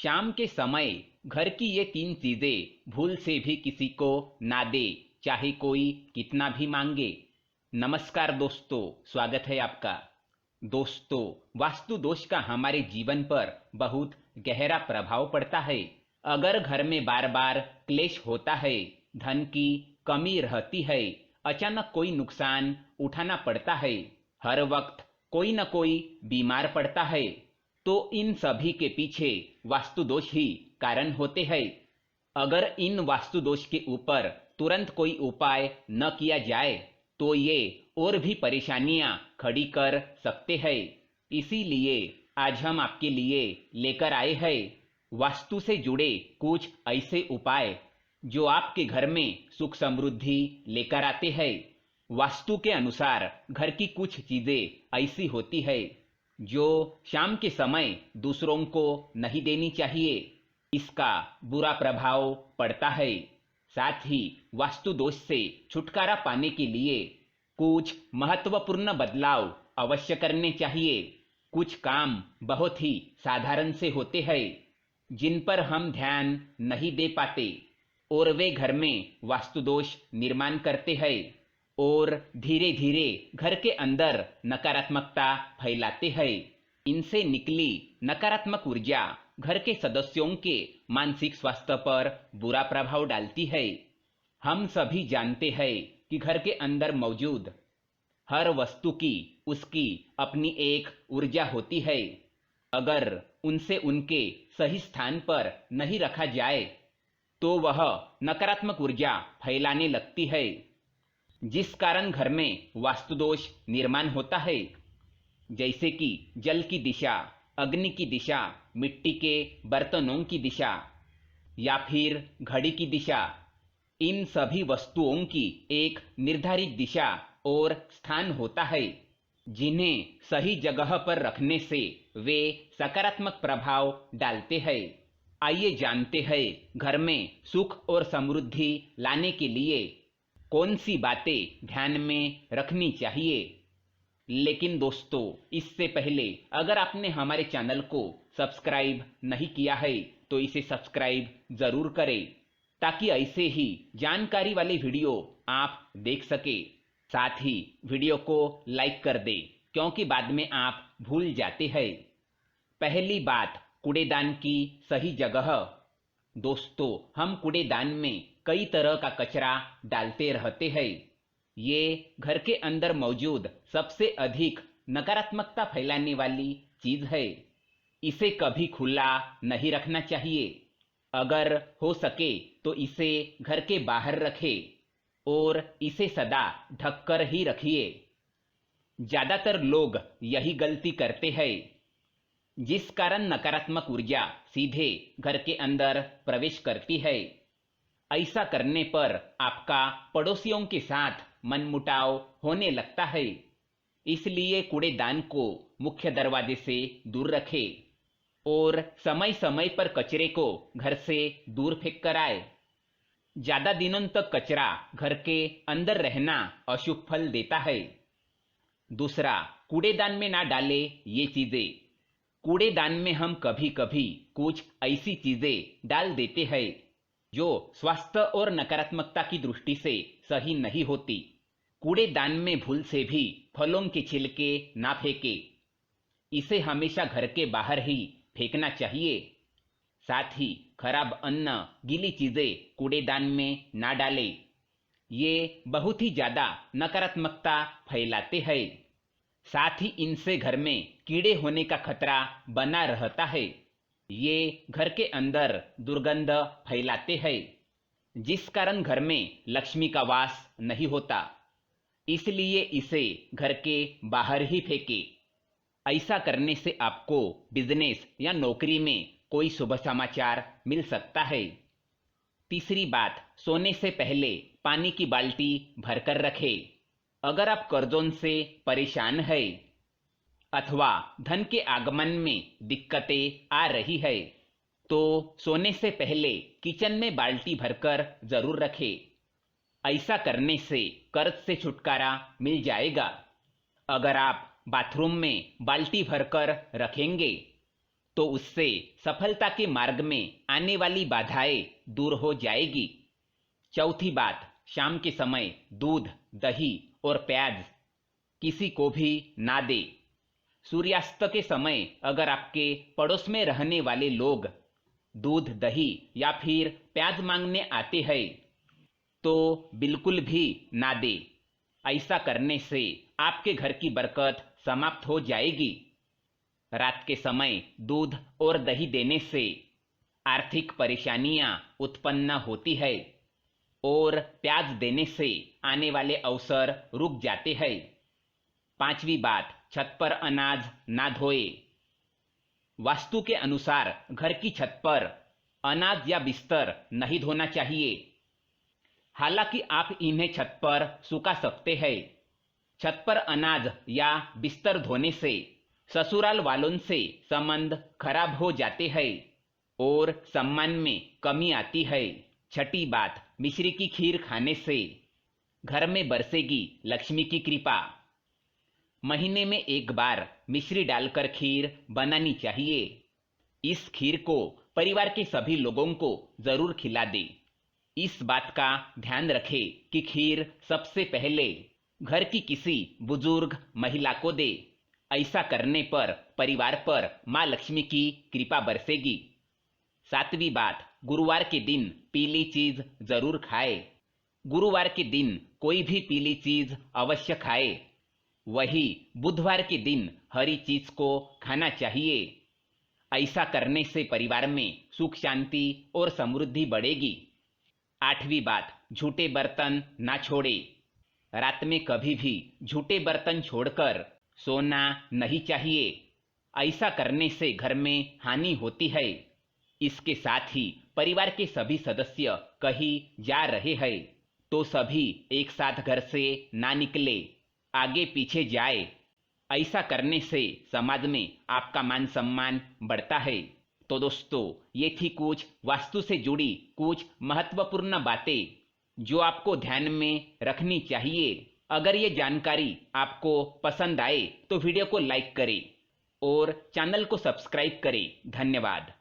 शाम के समय घर की ये 3 चीजें भूल से भी किसी को ना दे, चाहे कोई कितना भी मांगे। नमस्कार दोस्तों, स्वागत है आपका। दोस्तों, वास्तु दोष का हमारे जीवन पर बहुत गहरा प्रभाव पड़ता है। अगर घर में बार बार क्लेश होता है, धन की कमी रहती है, अचानक कोई नुकसान उठाना पड़ता है, हर वक्त कोई न कोई बीमार पड़ता है, तो इन सभी के पीछे वास्तु दोष ही कारण होते हैं। अगर इन वास्तु दोष के ऊपर तुरंत कोई उपाय न किया जाए तो ये और भी परेशानियां खड़ी कर सकते हैं। इसीलिए आज हम आपके लिए लेकर आए हैं वास्तु से जुड़े कुछ ऐसे उपाय जो आपके घर में सुख समृद्धि लेकर आते हैं। वास्तु के अनुसार घर की कुछ चीजें ऐसी होती है जो शाम के समय दूसरों को नहीं देनी चाहिए। इसका बुरा प्रभाव पड़ता है। साथ ही वास्तु दोष से छुटकारा पाने के लिए कुछ महत्वपूर्ण बदलाव अवश्य करने चाहिए। कुछ काम बहुत ही साधारण से होते हैं जिन पर हम ध्यान नहीं दे पाते और वे घर में वास्तु दोष निर्माण करते हैं और धीरे धीरे घर के अंदर नकारात्मकता फैलाते हैं। इनसे निकली नकारात्मक ऊर्जा घर के सदस्यों के मानसिक स्वास्थ्य पर बुरा प्रभाव डालती है। हम सभी जानते हैं कि घर के अंदर मौजूद हर वस्तु की उसकी अपनी एक ऊर्जा होती है। अगर उनसे उनके सही स्थान पर नहीं रखा जाए तो वह नकारात्मक ऊर्जा फैलाने लगती है, जिस कारण घर में वास्तु दोष निर्माण होता है। जैसे कि जल की दिशा, अग्नि की दिशा, मिट्टी के बर्तनों की दिशा या फिर घड़ी की दिशा। इन सभी वस्तुओं की एक निर्धारित दिशा और स्थान होता है जिन्हें सही जगह पर रखने से वे सकारात्मक प्रभाव डालते हैं। आइए जानते हैं घर में सुख और समृद्धि लाने के लिए कौन सी बातें ध्यान में रखनी चाहिए। लेकिन दोस्तों, इससे पहले अगर आपने हमारे चैनल को सब्सक्राइब नहीं किया है तो इसे सब्सक्राइब जरूर करें ताकि ऐसे ही जानकारी वाले वीडियो आप देख सके। साथ ही वीडियो को लाइक कर दें क्योंकि बाद में आप भूल जाते हैं। पहली बात, कूड़ेदान की सही जगह। दोस्तों, हम कूड़ेदान में कई तरह का कचरा डालते रहते हैं। ये घर के अंदर मौजूद सबसे अधिक नकारात्मकता फैलाने वाली चीज है। इसे कभी खुला नहीं रखना चाहिए। अगर हो सके तो इसे घर के बाहर रखें और इसे सदा ढककर ही रखिए। ज्यादातर लोग यही गलती करते हैं, जिस कारण नकारात्मक ऊर्जा सीधे घर के अंदर प्रवेश करती है। ऐसा करने पर आपका पड़ोसियों के साथ मनमुटाव होने लगता है। इसलिए कूड़ेदान को मुख्य दरवाजे से दूर रखें और समय समय पर कचरे को घर से दूर फेंक कर आए। ज्यादा दिनों तक कचरा घर के अंदर रहना अशुभ फल देता है। दूसरा, कूड़ेदान में ना डाले ये चीजें। कूड़ेदान में हम कभी कभी कुछ ऐसी चीजें डाल देते हैं जो स्वास्थ्य और नकारात्मकता की दृष्टि से सही नहीं होती। कूड़ेदान में भूल से भी फलों के छिलके ना फेंके। इसे हमेशा घर के बाहर ही फेंकना चाहिए। साथ ही खराब अन्न, गीली चीजें कूड़ेदान में ना डालें। ये बहुत ही ज्यादा नकारात्मकता फैलाते हैं। साथ ही इनसे घर में कीड़े होने का खतरा बना रहता है। ये घर के अंदर दुर्गंध फैलाते हैं, जिस कारण घर में लक्ष्मी का वास नहीं होता। इसलिए इसे घर के बाहर ही फेंके। ऐसा करने से आपको बिजनेस या नौकरी में कोई शुभ समाचार मिल सकता है। तीसरी बात, सोने से पहले पानी की बाल्टी भरकर रखें। अगर आप कर्जों से परेशान हैं अथवा धन के आगमन में दिक्कतें आ रही है तो सोने से पहले किचन में बाल्टी भरकर जरूर रखें। ऐसा करने से कर्ज से छुटकारा मिल जाएगा। अगर आप बाथरूम में बाल्टी भरकर रखेंगे तो उससे सफलता के मार्ग में आने वाली बाधाएं दूर हो जाएगी। चौथी बात, शाम के समय दूध, दही और प्याज किसी को भी ना दे। सूर्यास्त के समय अगर आपके पड़ोस में रहने वाले लोग दूध, दही या फिर प्याज मांगने आते हैं तो बिल्कुल भी ना दे। ऐसा करने से आपके घर की बरकत समाप्त हो जाएगी। रात के समय दूध और दही देने से आर्थिक परेशानियां उत्पन्न होती है और प्याज देने से आने वाले अवसर रुक जाते हैं। पांचवी बात, छत पर अनाज ना धोए। वास्तु के अनुसार घर की छत पर अनाज या बिस्तर नहीं धोना चाहिए। हालांकि आप इन्हें छत पर सुखा सकते हैं। छत पर अनाज या बिस्तर धोने से ससुराल वालों से संबंध खराब हो जाते हैं और सम्मान में कमी आती है। छठी बात, मिश्री की खीर खाने से घर में बरसेगी लक्ष्मी की कृपा। महीने में एक बार मिश्री डालकर खीर बनानी चाहिए। इस खीर को परिवार के सभी लोगों को जरूर खिला दे। इस बात का ध्यान रखें कि खीर सबसे पहले घर की किसी बुजुर्ग महिला को दे। ऐसा करने पर परिवार पर मां लक्ष्मी की कृपा बरसेगी। सातवीं बात, गुरुवार के दिन पीली चीज जरूर खाए। गुरुवार के दिन कोई भी पीली चीज अवश्य खाए। वही बुधवार के दिन हरी चीज को खाना चाहिए। ऐसा करने से परिवार में सुख, शांति और समृद्धि बढ़ेगी। आठवीं बात, झूठे बर्तन ना छोड़े। रात में कभी भी झूठे बर्तन छोड़कर सोना नहीं चाहिए। ऐसा करने से घर में हानि होती है। इसके साथ ही परिवार के सभी सदस्य कहीं जा रहे हैं तो सभी एक साथ घर से ना निकले, आगे पीछे जाए। ऐसा करने से समाज में आपका मान सम्मान बढ़ता है। तो दोस्तों, ये थी कुछ वास्तु से जुड़ी कुछ महत्वपूर्ण बातें जो आपको ध्यान में रखनी चाहिए। अगर ये जानकारी आपको पसंद आए तो वीडियो को लाइक करें और चैनल को सब्सक्राइब करें। धन्यवाद।